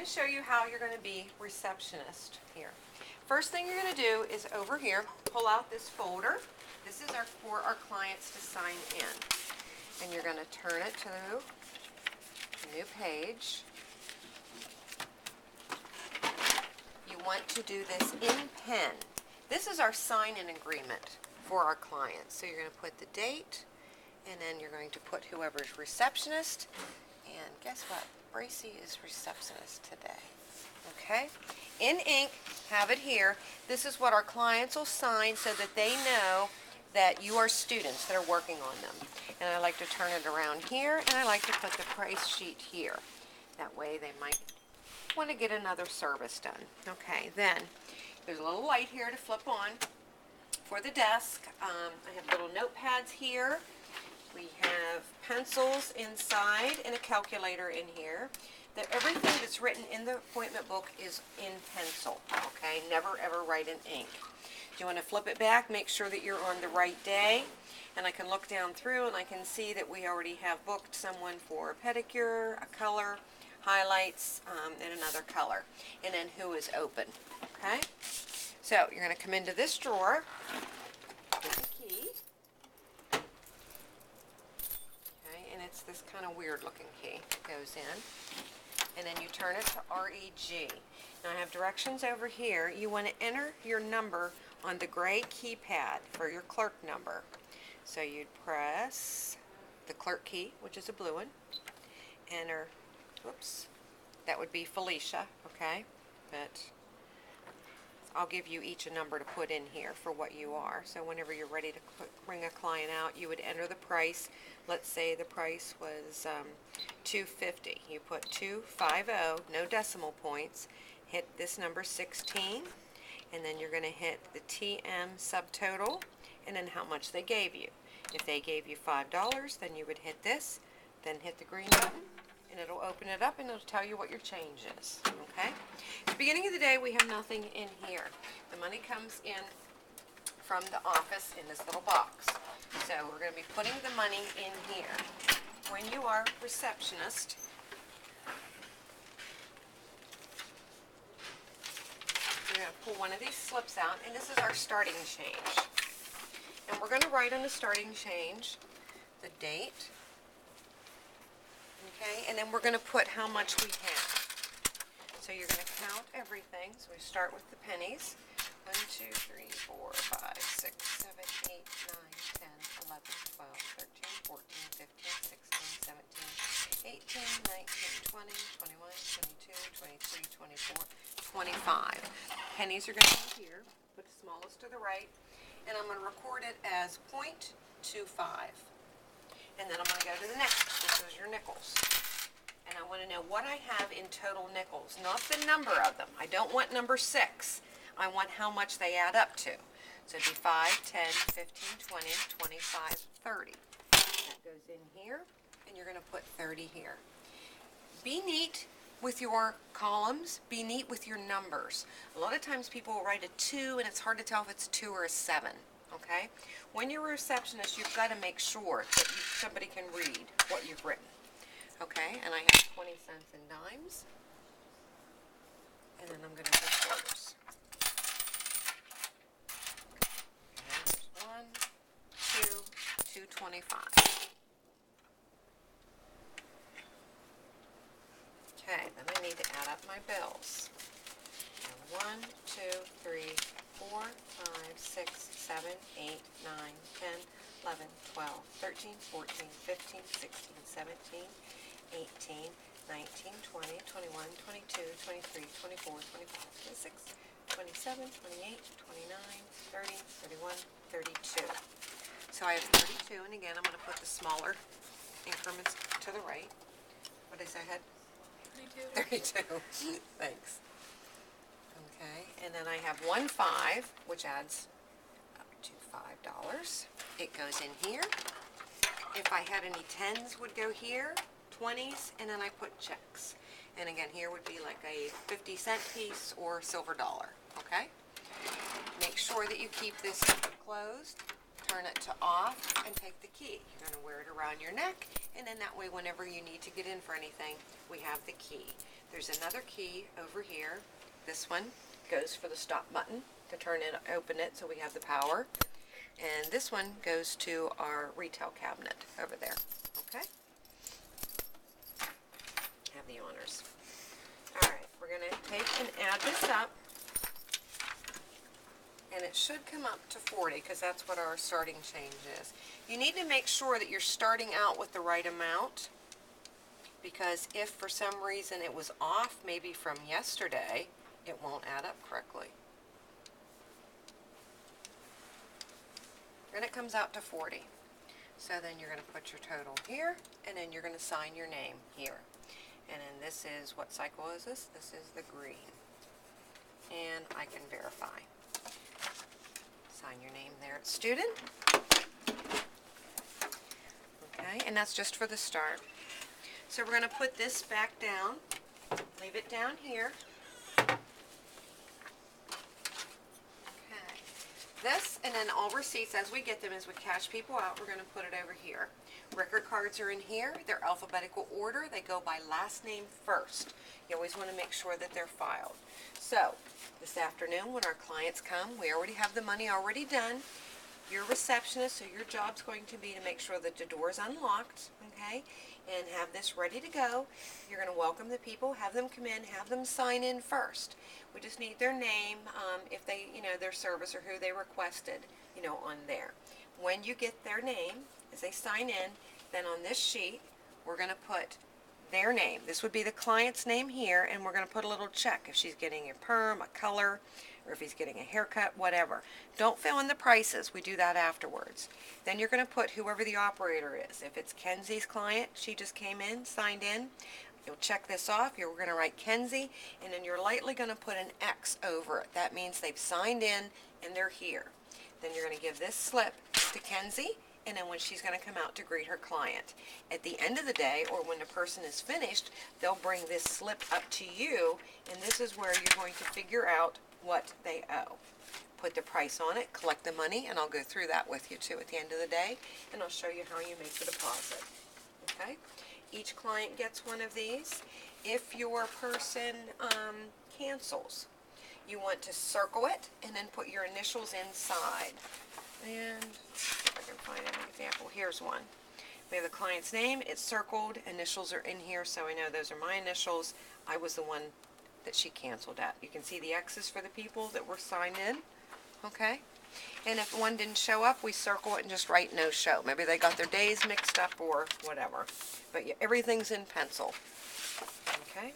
going to show you how you're going to be receptionist here. First thing you're going to do is over here, pull out this folder. This is for our clients to sign in. And you're going to turn it to a new page. You want to do this in pen. This is our sign-in agreement for our clients. So you're going to put the date, and then you're going to put whoever's receptionist. And guess what? Bracy is receptionist today. Okay? In ink, have it here. This is what our clients will sign so that they know that you are students that are working on them. And I like to turn it around here, and I like to put the price sheet here. That way they might want to get another service done. Okay, then there's a little light here to flip on for the desk. I have little notepads here. We have pencils inside and a calculator in here. Everything that's written in the appointment book is in pencil, okay? Never ever write in ink. You want to flip it back, make sure that you're on the right day. And I can look down through and I can see that we already have booked someone for a pedicure, a color, highlights, and another color. And then who is open, okay? So you're going to come into this drawer with the key. And it's this kind of weird looking key that goes in, and then you turn it to REG. Now I have directions over here. You want to enter your number on the gray keypad for your clerk number. So you'd press the clerk key, which is a blue one, enter, whoops, that would be Felicia, okay, but I'll give you each a number to put in here for what you are. So whenever you're ready to bring a client out, you would enter the price. Let's say the price was $250. You put 250, no decimal points. Hit this number 16, and then you're going to hit the TM subtotal, and then how much they gave you. If they gave you $5, then you would hit this, then hit the green button, and it'll open it up and it'll tell you what your change is, okay? At the beginning of the day, we have nothing in here. The money comes in from the office in this little box. So we're going to be putting the money in here. When you are receptionist, you're going to pull one of these slips out, and this is our starting change. And we're going to write on the starting change the date. Okay, and then we're going to put how much we have. So you're going to count everything. So we start with the pennies. 1, 2, 3, 4, 5, 6, 7, 8, 9, 10, 11, 12, 13, 14, 15, 16, 17, 18, 19, 20, 21, 22, 23, 24, 25. Pennies are going to be here. Put the smallest to the right. And I'm going to record it as 0.25. And then I'm going to go to the next. This is your nickels. And I want to know what I have in total nickels, not the number of them. I don't want number 6. I want how much they add up to. So it'd be 5, 10, 15, 20, 25, 30. That goes in here, and you're going to put 30 here. Be neat with your columns. Be neat with your numbers. A lot of times people will write a 2, and it's hard to tell if it's 2 or a 7. Okay? When you're a receptionist, you've got to make sure that somebody can read what you've written. Okay? And I have 20 cents and dimes. And then I'm going to do quarters. Okay, 1, 2, 2.25. Okay, then I need to add up my bills. 1, 2, 3, 4, 5, 6, 7, 8, 9, 10, 11, 12, 13, 14, 15, 16, 17, 18, 19, 20, 21, 22, 23, 24, 25, 26, 27, 28, 29, 30, 31, 32. So I have 32, and again, I'm going to put the smaller increments to the right. What did I say I had? 32. Thanks. Okay, and then I have 1 5, which adds up to $5. It goes in here. If I had any 10s, would go here, 20s, and then I put checks. And again, here would be like a 50-cent piece or silver dollar. Okay. Make sure that you keep this closed. Turn it to off and take the key. You're going to wear it around your neck, and then that way whenever you need to get in for anything, we have the key. There's another key over here. This one goes for the stop button to turn it, open it so we have the power. And this one goes to our retail cabinet over there. Okay? Have the honors. Alright, we're going to take and add this up. And it should come up to 40 because that's what our starting change is. You need to make sure that you're starting out with the right amount, because if for some reason it was off, maybe from yesterday, it won't add up correctly. And it comes out to 40. So then you're going to put your total here, and then you're going to sign your name here. And then this is, what cycle is this? This is the green. And I can verify. Sign your name there at student. Okay, and that's just for the start. So we're going to put this back down. Leave it down here. This, and then all receipts as we get them, as we cash people out, we're going to put it over here. Record cards are in here. They're alphabetical order. They go by last name first. You always want to make sure that they're filed. So, this afternoon when our clients come, we already have the money already done. You're a receptionist, so your job's going to be to make sure that the door is unlocked, okay, and have this ready to go. You're going to welcome the people, have them come in, have them sign in first. We just need their name, if they, their service or who they requested, on there. When you get their name, as they sign in, then on this sheet, we're going to put their name. This would be the client's name here, and we're going to put a little check if she's getting a perm, a color, or if he's getting a haircut, whatever. Don't fill in the prices. We do that afterwards. Then you're going to put whoever the operator is. If it's Kenzie's client, she just came in, signed in, you'll check this off. You're going to write Kenzie, and then you're lightly going to put an X over it. That means they've signed in and they're here. Then you're going to give this slip to Kenzie, and then when she's going to come out to greet her client. At the end of the day, or when the person is finished, they'll bring this slip up to you, and this is where you're going to figure out what they owe. Put the price on it, collect the money, and I'll go through that with you too at the end of the day, and I'll show you how you make the deposit. Okay? Each client gets one of these. If your person cancels, you want to circle it and then put your initials inside. And if I can find an example, here's one. We have the client's name, it's circled, initials are in here, so I know those are my initials. I was the one that she canceled at. You can see the X's for the people that were signed in, okay? And if one didn't show up, we circle it and just write no show. Maybe they got their days mixed up or whatever. But yeah, everything's in pencil, okay?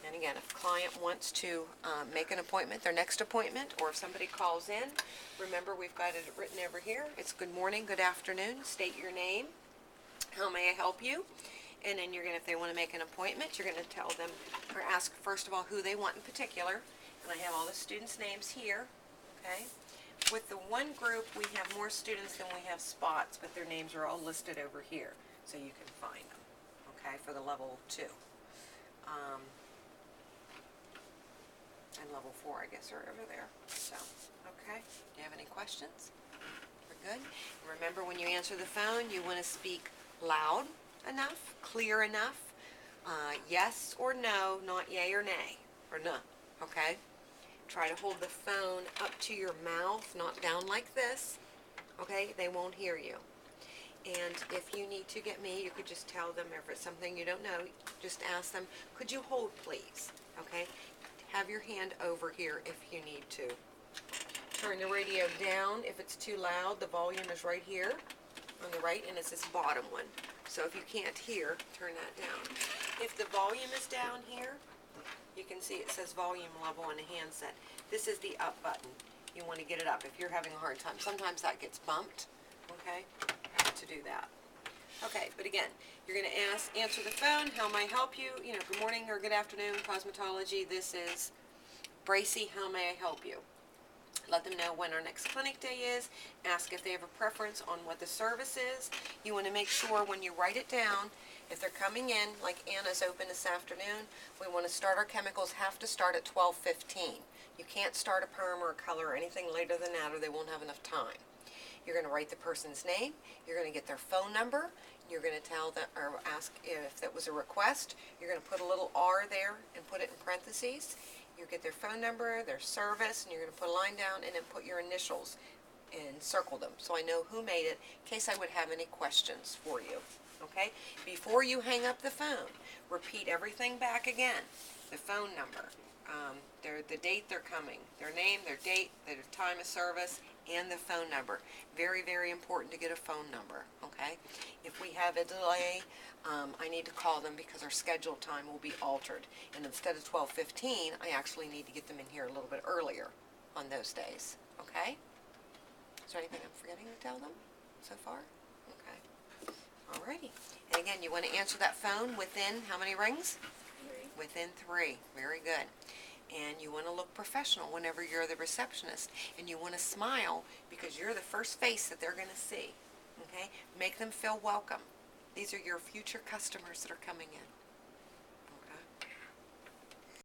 And again, if a client wants to make an appointment, their next appointment, or if somebody calls in, remember we've got it written over here. It's good morning, good afternoon, state your name, how may I help you? And then you're going to, if they want to make an appointment, you're going to tell them, or ask first of all who they want in particular. And I have all the students' names here, okay? With the one group, we have more students than we have spots, but their names are all listed over here, so you can find them, okay, for the level 2. And level 4, I guess, are over there. So, okay. Do you have any questions? We're good. And remember, when you answer the phone, you want to speak loud enough, clear enough, yes or no, not yay or nay, or no, okay? Try to hold the phone up to your mouth, not down like this, okay? They won't hear you. And if you need to get me, you could just tell them, if it's something you don't know, just ask them, could you hold please, okay? Have your hand over here if you need to. Turn the radio down if it's too loud. The volume is right here on the right, and it's this bottom one. So if you can't hear, turn that down. If the volume is down here, you can see it says volume level on the handset. This is the up button. You want to get it up if you're having a hard time. Sometimes that gets bumped, okay, to do that. Okay, but again, you're going to answer the phone. How may I help you? Good morning or good afternoon, cosmetology. This is Bracy. How may I help you? Let them know when our next clinic day is. Ask if they have a preference on what the service is. You want to make sure when you write it down, if they're coming in, like Anna's open this afternoon, we want to start our chemicals, have to start at 12:15. You can't start a perm or a color or anything later than that, or they won't have enough time. You're going to write the person's name. You're going to get their phone number. You're going to tell them, or ask if that was a request. You're going to put a little R there and put it in parentheses. You get their phone number, their service, and you're going to put a line down and then put your initials and circle them so I know who made it in case I would have any questions for you. Okay? Before you hang up the phone, repeat everything back again. The phone number, the date they're coming, their name, their date, their time of service, and the phone number. Very, very important to get a phone number, okay? If we have a delay, I need to call them because our scheduled time will be altered. And instead of 12:15, I actually need to get them in here a little bit earlier on those days, okay? Is there anything I'm forgetting to tell them so far? Okay. Alrighty. And again, you want to answer that phone within how many rings? 3. Within 3. Very good. And you want to look professional whenever you're the receptionist. And you want to smile because you're the first face that they're going to see. Okay? Make them feel welcome. These are your future customers that are coming in.